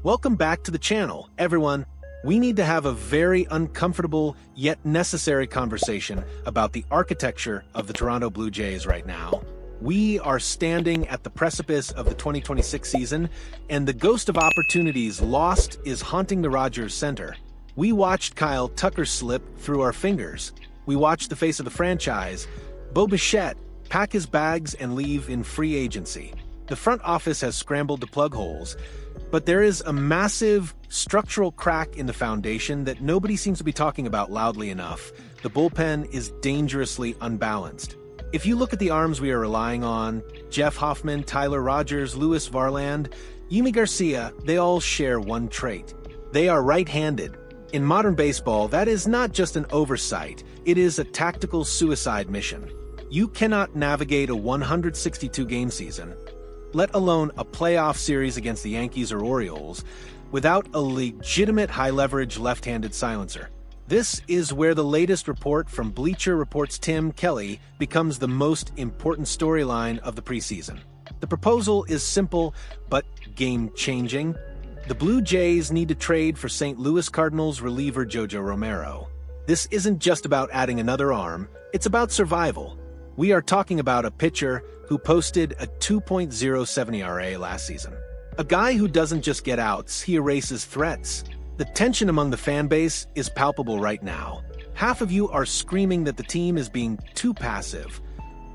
Welcome back to the channel, everyone. We need to have a very uncomfortable yet necessary conversation about the architecture of the Toronto Blue Jays right now. We are standing at the precipice of the 2026 season, and the ghost of opportunities lost is haunting the Rogers Center. We watched Kyle Tucker slip through our fingers. We watched the face of the franchise, Bo Bichette, pack his bags and leave in free agency. The front office has scrambled to plug holes, but there is a massive structural crack in the foundation that nobody seems to be talking about loudly enough. The bullpen is dangerously unbalanced. If you look at the arms we are relying on, Jeff Hoffman, Tyler Rogers, Luis Varland, Yimi Garcia, they all share one trait. They are right-handed. In modern baseball, that is not just an oversight, it is a tactical suicide mission. You cannot navigate a 162-game season, let alone a playoff series against the Yankees or Orioles, without a legitimate high-leverage left-handed silencer. This is where the latest report from Bleacher Report's Tim Kelly becomes the most important storyline of the preseason. The proposal is simple, but game-changing. The Blue Jays need to trade for St. Louis Cardinals reliever JoJo Romero. This isn't just about adding another arm, it's about survival. We are talking about a pitcher who posted a 2.07 ERA last season. A guy who doesn't just get outs, he erases threats. The tension among the fan base is palpable right now. Half of you are screaming that the team is being too passive,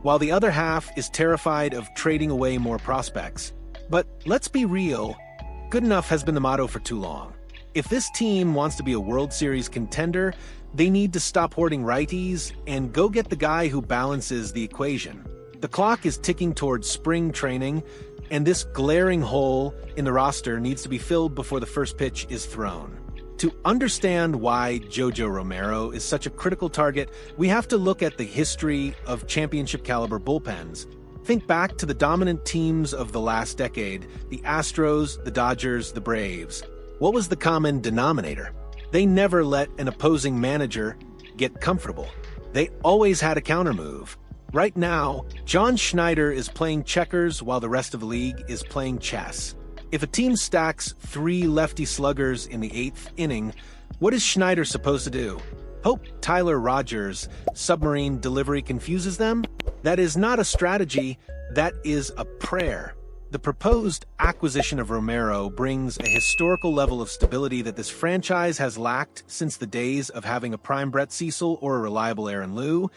while the other half is terrified of trading away more prospects. But let's be real, good enough has been the motto for too long. If this team wants to be a World Series contender, they need to stop hoarding righties and go get the guy who balances the equation. The clock is ticking towards spring training, and this glaring hole in the roster needs to be filled before the first pitch is thrown. To understand why JoJo Romero is such a critical target, we have to look at the history of championship-caliber bullpens. Think back to the dominant teams of the last decade, the Astros, the Dodgers, the Braves. What was the common denominator? They never let an opposing manager get comfortable. They always had a countermove. Right now, John Schneider is playing checkers while the rest of the league is playing chess. If a team stacks 3 lefty sluggers in the 8th inning, what is Schneider supposed to do? Hope Tyler Rogers' submarine delivery confuses them? That is not a strategy, that is a prayer. The proposed acquisition of Romero brings a historical level of stability that this franchise has lacked since the days of having a prime Brett Cecil or a reliable Aaron Liu,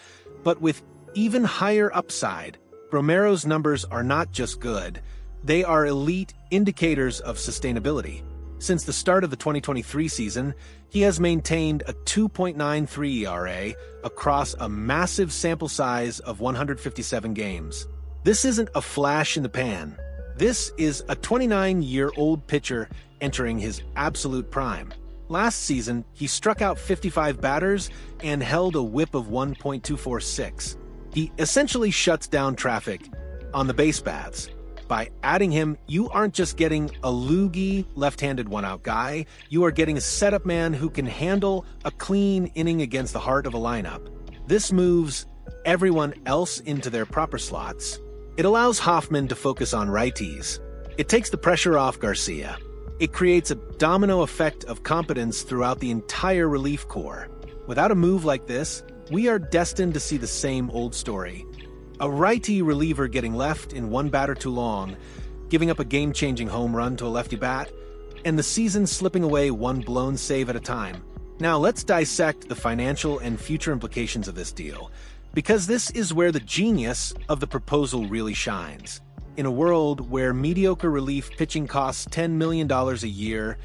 but with even higher upside. Romero's numbers are not just good, they are elite indicators of sustainability. Since the start of the 2023 season, he has maintained a 2.93 ERA across a massive sample size of 157 games. This isn't a flash in the pan. This is a 29-year-old pitcher entering his absolute prime. Last season, he struck out 55 batters and held a whip of 1.246. He essentially shuts down traffic on the base paths. By adding him, you aren't just getting a loogie, left-handed one-out guy, you are getting a setup man who can handle a clean inning against the heart of a lineup. This moves everyone else into their proper slots. It allows Hoffman to focus on righties. It takes the pressure off Garcia. It creates a domino effect of competence throughout the entire relief corps. Without a move like this, we are destined to see the same old story. A righty reliever getting left in one batter too long, giving up a game-changing home run to a lefty bat, and the season slipping away one blown save at a time. Now let's dissect the financial and future implications of this deal, because this is where the genius of the proposal really shines. In a world where mediocre relief pitching costs $10 million a year,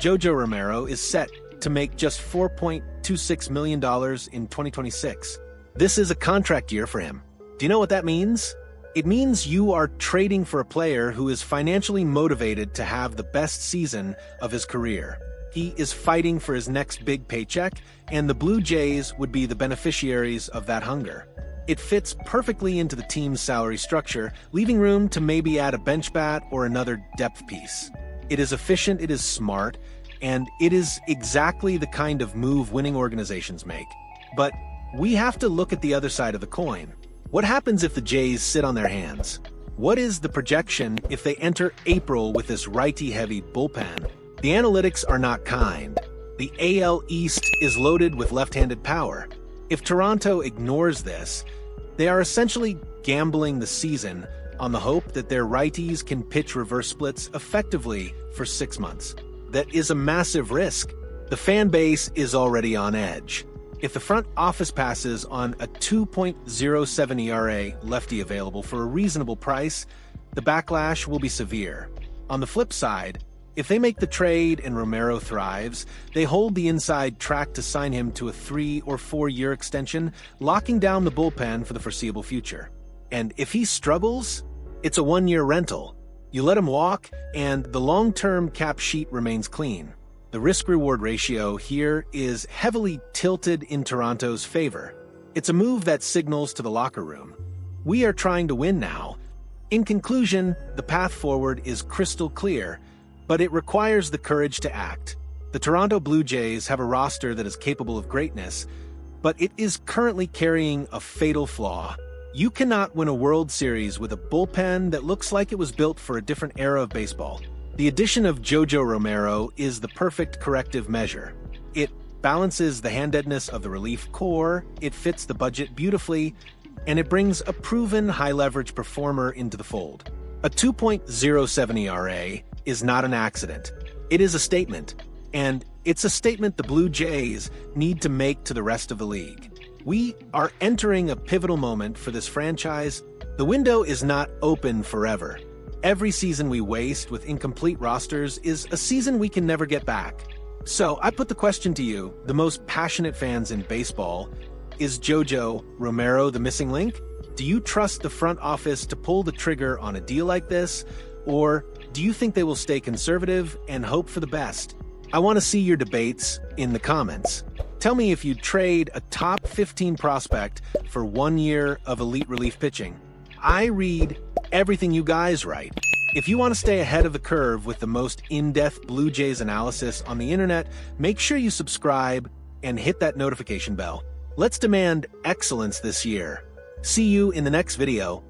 JoJo Romero is set to make just $4.26 million in 2026. This is a contract year for him. Do you know what that means? It means you are trading for a player who is financially motivated to have the best season of his career. He is fighting for his next big paycheck, and the Blue Jays would be the beneficiaries of that hunger. It fits perfectly into the team's salary structure, leaving room to maybe add a bench bat or another depth piece. It is efficient, it is smart, and it is exactly the kind of move winning organizations make. But we have to look at the other side of the coin. What happens if the Jays sit on their hands? What is the projection if they enter April with this righty-heavy bullpen? The analytics are not kind. The AL East is loaded with left-handed power. If Toronto ignores this, they are essentially gambling the season on the hope that their righties can pitch reverse splits effectively for 6 months. That is a massive risk. The fan base is already on edge. If the front office passes on a 2.07 ERA lefty available for a reasonable price, the backlash will be severe. On the flip side, if they make the trade and Romero thrives, they hold the inside track to sign him to a 3 or 4 year extension, locking down the bullpen for the foreseeable future. And if he struggles, it's a 1-year rental. You let him walk, and the long-term cap sheet remains clean. The risk-reward ratio here is heavily tilted in Toronto's favor. It's a move that signals to the locker room, we are trying to win now. In conclusion, the path forward is crystal clear, but it requires the courage to act. The Toronto Blue Jays have a roster that is capable of greatness, but it is currently carrying a fatal flaw. You cannot win a World Series with a bullpen that looks like it was built for a different era of baseball. The addition of JoJo Romero is the perfect corrective measure. It balances the handedness of the relief core, it fits the budget beautifully, and it brings a proven high-leverage performer into the fold. A 2.07 ERA is not an accident. It is a statement, and it's a statement the Blue Jays need to make to the rest of the league. We are entering a pivotal moment for this franchise. The window is not open forever. Every season we waste with incomplete rosters is a season we can never get back. So I put the question to you, the most passionate fans in baseball, is JoJo Romero the missing link? Do you trust the front office to pull the trigger on a deal like this? Or do you think they will stay conservative and hope for the best? I want to see your debates in the comments. Tell me if you'd trade a top 15 prospect for 1 year of elite relief pitching. I read everything you guys write. If you want to stay ahead of the curve with the most in-depth Blue Jays analysis on the internet, make sure you subscribe and hit that notification bell. Let's demand excellence this year. See you in the next video.